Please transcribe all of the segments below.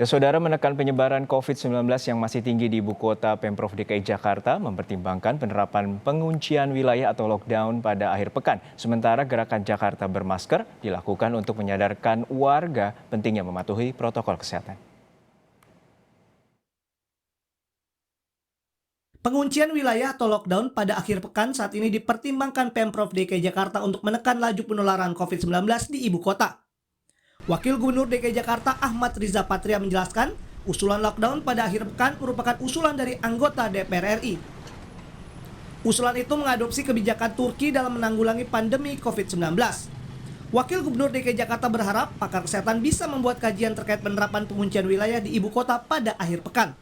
Ya, saudara, menekan penyebaran COVID-19 yang masih tinggi di ibu kota, Pemprov DKI Jakarta mempertimbangkan penerapan penguncian wilayah atau lockdown pada akhir pekan. Sementara gerakan Jakarta bermasker dilakukan untuk menyadarkan warga pentingnya mematuhi protokol kesehatan. Penguncian wilayah atau lockdown pada akhir pekan saat ini dipertimbangkan Pemprov DKI Jakarta untuk menekan laju penularan COVID-19 di ibu kota. Wakil Gubernur DKI Jakarta Ahmad Riza Patria menjelaskan, usulan lockdown pada akhir pekan merupakan usulan dari anggota DPR RI. Usulan itu mengadopsi kebijakan Turki dalam menanggulangi pandemi COVID-19. Wakil Gubernur DKI Jakarta berharap pakar kesehatan bisa membuat kajian terkait penerapan penguncian wilayah di ibu kota pada akhir pekan.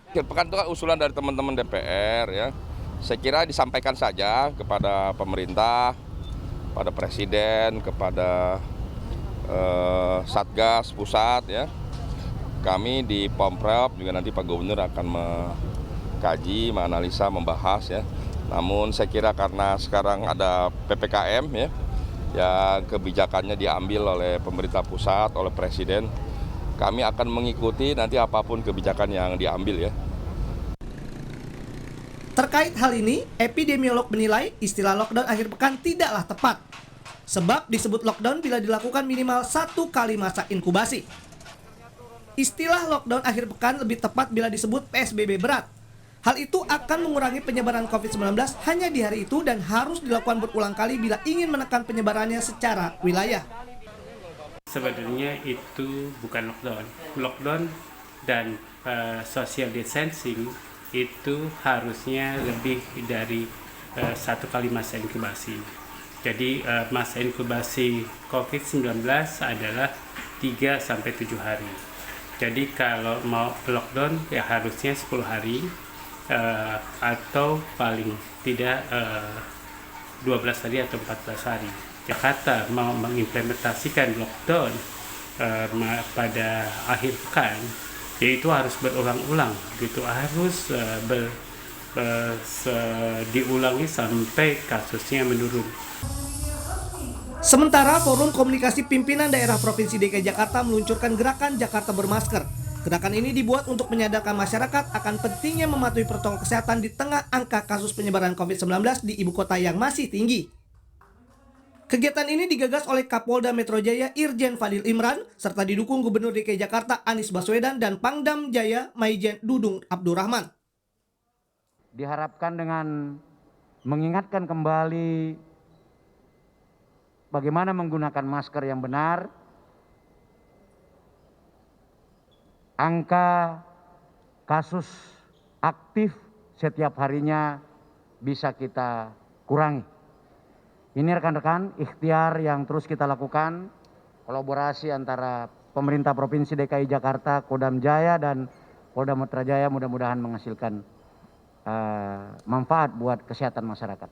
Akhir pekan itu kan usulan dari teman-teman DPR ya. Saya kira disampaikan saja kepada pemerintah, pada presiden, kepada Satgas pusat ya. Kami di Pemprov juga nanti Pak Gubernur akan mengkaji, menganalisa, membahas ya. Namun saya kira karena sekarang ada PPKM ya, yang kebijakannya diambil oleh pemerintah pusat, oleh presiden, kami akan mengikuti nanti apapun kebijakan yang diambil ya. Terkait hal ini, epidemiolog menilai istilah lockdown akhir pekan tidaklah tepat. Sebab disebut lockdown bila dilakukan minimal 1 kali masa inkubasi. Istilah lockdown akhir pekan lebih tepat bila disebut PSBB berat. Hal itu akan mengurangi penyebaran COVID-19 hanya di hari itu dan harus dilakukan berulang kali bila ingin menekan penyebarannya secara wilayah. Sebenarnya itu bukan lockdown. Lockdown dan social distancing itu harusnya lebih dari 1 kali masa inkubasi. Jadi masa inkubasi COVID-19 adalah 3-7 hari. Jadi kalau mau lockdown ya harusnya 10 hari atau paling tidak 12 hari atau 14 hari. Jakarta mau mengimplementasikan lockdown pada akhir pekan, yaitu harus berulang-ulang, gitu, harus diulangi sampai kasusnya menurun. Sementara Forum Komunikasi Pimpinan Daerah Provinsi DKI Jakarta meluncurkan gerakan Jakarta Bermasker. Gerakan ini dibuat untuk menyadarkan masyarakat akan pentingnya mematuhi protokol kesehatan di tengah angka kasus penyebaran COVID-19 di ibu kota yang masih tinggi. Kegiatan ini digagas oleh Kapolda Metro Jaya Irjen Fadil Imran serta didukung Gubernur DKI Jakarta Anies Baswedan dan Pangdam Jaya Maijen Dudung Abdurrahman. Diharapkan dengan mengingatkan kembali bagaimana menggunakan masker yang benar, angka kasus aktif setiap harinya bisa kita kurangi. Ini rekan-rekan ikhtiar yang terus kita lakukan, kolaborasi antara pemerintah Provinsi DKI Jakarta, Kodam Jaya dan Polda Metro Jaya mudah-mudahan menghasilkan manfaat buat kesehatan masyarakat.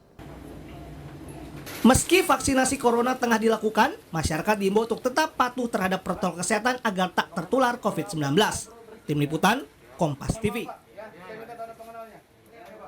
Meski vaksinasi corona tengah dilakukan, masyarakat diimbau untuk tetap patuh terhadap protokol kesehatan agar tak tertular COVID-19. Tim Liputan, Kompas TV.